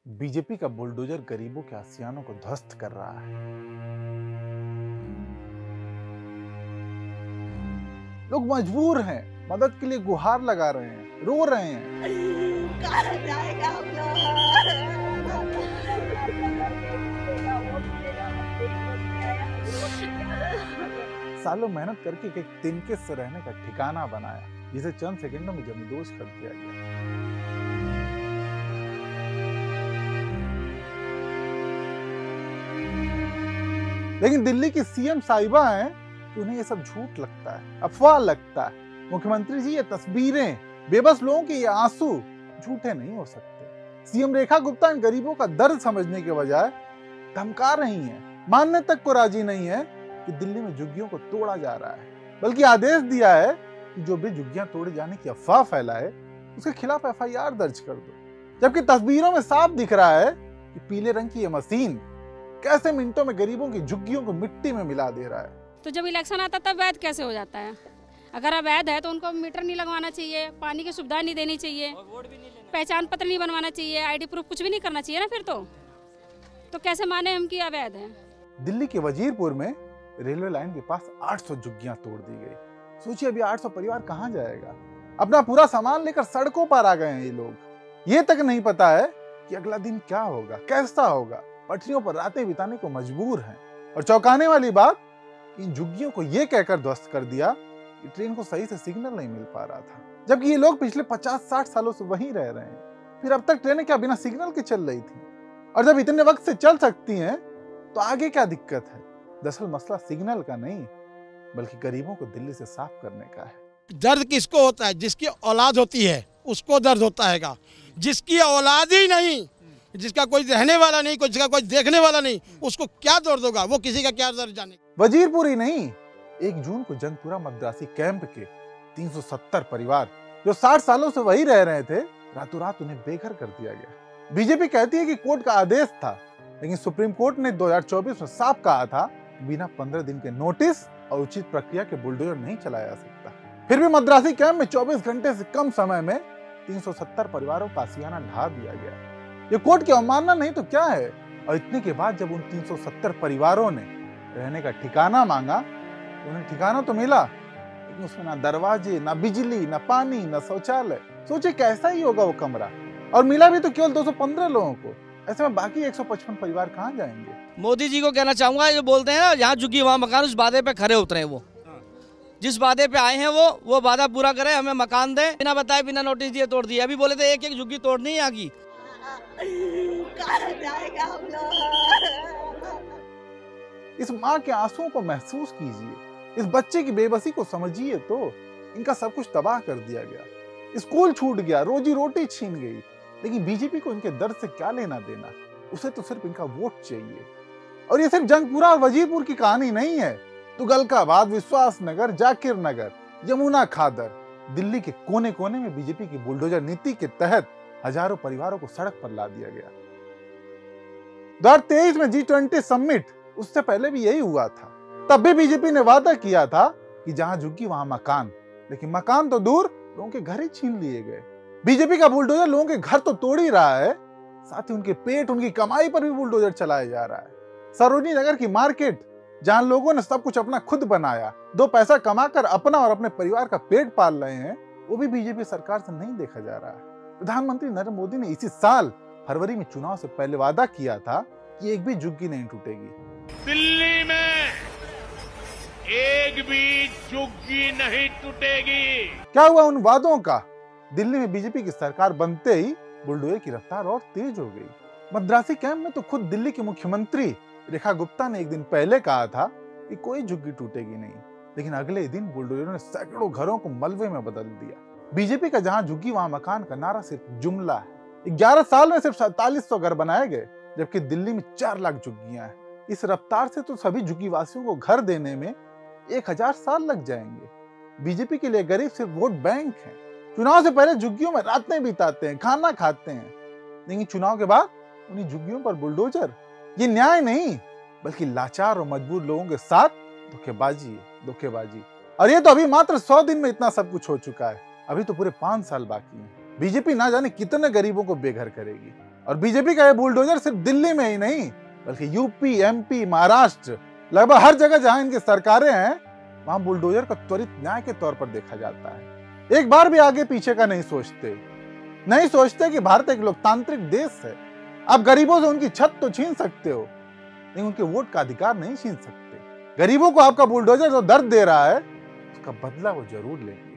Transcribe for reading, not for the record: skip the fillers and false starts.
BJP का bulldozer गरीबों के आसियानों को ध्वस्त कर रहा है। लोग मजबूर हैं, मदद के लिए गुहार लगा रहे हैं, रो रहे हैं। कहाँ जाएगा हम लोग? सालों मेहनत करके एक तिनके से रहने का ठिकाना बनाया, जिसे चंद सेकंडों में जमींदोज कर दिया गया। लेकिन दिल्ली की सीएम साहिबा हैं कि उन्हें ये सब झूठ लगता है, अफवाह लगता है। मुख्यमंत्री जी, ये तस्वीरें, बेबस लोगों के ये आंसू झूठे नहीं हो सकते। सीएम रेखा गुप्ता इन गरीबों का दर्द समझने के बजाय धमका रही हैं, मानने तक को राजी नहीं है कि दिल्ली में झुग्गियों को तोड़ा जा रहा है, बल्कि आदेश दिया है कि जो भी झुग्गियां तोड़े जाने की अफवाह फैलाए उसके खिलाफ एफआईआर दर्ज कर दो। जबकि तस्वीरों में साफ दिख रहा है कि पीले रंग की ये मशीन कैसे मिनटों में गरीबों की झुग्गियों को मिट्टी में मिला दे रहा है। तो जब इलेक्शन आता तब वैध कैसे हो जाता है? अगर अवैध है तो उनको मीटर नहीं लगवाना चाहिए, पानी की सुविधा नहीं देनी चाहिए, पहचान पत्र नहीं बनवाना चाहिए, आईडी प्रूफ कुछ भी नहीं करना चाहिए ना। फिर तो कैसे माने हम कि अवैध है? दिल्ली के वजीरपुर में रेलवे लाइन के पास 800 झुग्गियां तोड़ दी गई। सोचिए, अभी 800 परिवार कहां जाएगा? अपना पूरा सामान लेकर सड़कों पर आ गए हैं ये लोग। ये तक नहीं पता है कि अगला दिन क्या होगा, कैसा होगा। पटरियों पर रातें बिताने को मजबूर हैं। और चौंकाने वाली बात, इन झुग्गियों को ये कहकर ध्वस्त कर दिया कि ट्रेन को सही से सिग्नल नहीं मिल पा रहा था, जबकि ये लोग पिछले 50-60 सालों से वहीं रह रहे हैं। फिर अब तक ट्रेनें क्या बिना सिग्नल के चल रही थी? और जब इतने वक्त से चल सकती हैं तो आगे क्या दिक्कत है? दरअसल मसला सिग्नल का नहीं, बल्कि गरीबों को दिल्ली से साफ करने का है। दर्द किसको होता है? जिसकी औलाद होती है उसको दर्द होता है। जिसकी औलाद ही नहीं, जिसका कोई रहने वाला नहीं, जिसका कोई देखने वाला नहीं, उसको क्या दर्द होगा? वो किसी का क्या दर्द जाने। वजीरपुर ही नहीं, 1 जून को जंगपुरा मद्रासी कैंप के 370 परिवार जो 60 सालों से वही रह रहे थे, रातों रात उन्हें बेघर कर दिया गया। बीजेपी कहती है कि कोर्ट का आदेश था, लेकिन सुप्रीम कोर्ट ने 2024 में साफ कहा था बिना 15 दिन के नोटिस और उचित प्रक्रिया के बुलडोजर नहीं चलाया जा सकता। फिर भी मद्रासी कैंप में 24 घंटे से कम समय में 370 परिवारों का आसियाना ढा दिया गया। ये कोर्ट की अवमानना नहीं तो क्या है? और इतने के बाद जब उन 370 परिवारों ने रहने का ठिकाना मांगा, तो उन्हें ठिकाना तो मिला, लेकिन उसमें ना दरवाजे, ना बिजली, ना पानी, ना शौचालय। सोचे कैसा ही होगा वो कमरा। और मिला भी तो केवल 215 लोगों को। ऐसे में बाकी 155 परिवार कहाँ जाएंगे? मोदी जी को कहना चाहूंगा, ये बोलते हैं ना, यहाँ झुग्गी वहाँ मकान, उस वादे पे खरे उतरे। वो जिस वादे पे आए हैं वो वादा पूरा करें, हमें मकान दें। बिना बताए, बिना नोटिस दिए तोड़ दिए। अभी बोले थे एक झुग्गी तोड़नी है यहाँ की। कहाँ जाएगा हम लोग? इस माँ के आंसुओं को महसूस कीजिए, इस बच्चे की बेबसी को समझिए। तो इनका सब कुछ तबाह कर दिया गया, स्कूल छूट गया, रोजी रोटी छीन गई। लेकिन बीजेपी को इनके दर्द से क्या लेना देना? उसे तो सिर्फ इनका वोट चाहिए। और ये सिर्फ जंगपुरा और वजीरपुर की कहानी नहीं है। तुगलकाबाद, विश्वास नगर, जाकिर नगर, यमुना खादर, दिल्ली के कोने कोने में बीजेपी की बुलडोजर नीति के तहत हजारों परिवारों को सड़क पर ला दिया गया। 2023 में G20 समिट, उससे पहले भी यही हुआ था। तब भी बीजेपी ने वादा किया था कि जहां झुग्गी वहां मकान। लेकिन मकान तो दूर, लोगों के घर ही छीन लिए गए। बीजेपी का बुलडोजर लोगों के घर तो तोड़ ही रहा है, साथ ही उनके पेट, उनकी कमाई पर भी बुलडोजर चलाया जा रहा है। सरोजनी नगर की मार्केट, जहां लोगों ने सब कुछ अपना खुद बनाया, 2 पैसा कमाकर अपना और अपने परिवार का पेट पाल रहे हैं, वो भी बीजेपी सरकार से नहीं देखा जा रहा है। प्रधानमंत्री नरेंद्र मोदी ने इसी साल फरवरी में चुनाव से पहले वादा किया था कि एक भी झुग्गी नहीं टूटेगी। दिल्ली में एक भी झुग्गी नहीं टूटेगी। क्या हुआ उन वादों का? दिल्ली में बीजेपी की सरकार बनते ही बुलडोजर की रफ्तार और तेज हो गई। मद्रासी कैंप में तो खुद दिल्ली की मुख्यमंत्री रेखा गुप्ता ने एक दिन पहले कहा था कि कोई झुग्गी टूटेगी नहीं, लेकिन अगले दिन बुलडोजरों ने सैकड़ों घरों को मलबे में बदल दिया। बीजेपी का जहां झुग्गी वहां मकान का नारा सिर्फ जुमला है। 11 साल में सिर्फ 4700 घर बनाए गए, जबकि दिल्ली में 4 लाख झुग्गियां हैं। इस रफ्तार से तो सभी झुग्गी वासियों को घर देने में 1000 साल लग जाएंगे। बीजेपी के लिए गरीब सिर्फ वोट बैंक है। चुनाव से पहले झुग्गियों में रातें बिताते हैं, खाना खाते हैं, लेकिन चुनाव के बाद उन्हीं झुग्गियों पर बुलडोजर। ये न्याय नहीं, बल्कि लाचार और मजबूर लोगों के साथ धोखेबाजी है, धोखेबाजी। और ये तो अभी मात्र 100 दिन में इतना सब कुछ हो चुका है। अभी तो पूरे 5 साल बाकी हैं। बीजेपी ना जाने कितने गरीबों को बेघर करेगी। और बीजेपी का ये बुलडोजर सिर्फ दिल्ली में ही नहीं बल्कि यूपी, एमपी, महाराष्ट्र, लगभग हर जगह जहां इनकी सरकारें हैं वहां बुलडोजर को त्वरित न्याय के तौर पर देखा जाता है। एक बार भी आगे पीछे का नहीं सोचते कि भारत एक लोकतांत्रिक देश है। आप गरीबों से उनकी छत तो छीन सकते हो लेकिन उनके वोट का अधिकार नहीं छीन सकते। गरीबों को आपका बुलडोजर जो दर्द दे रहा है उसका बदला वो जरूर लेंगे।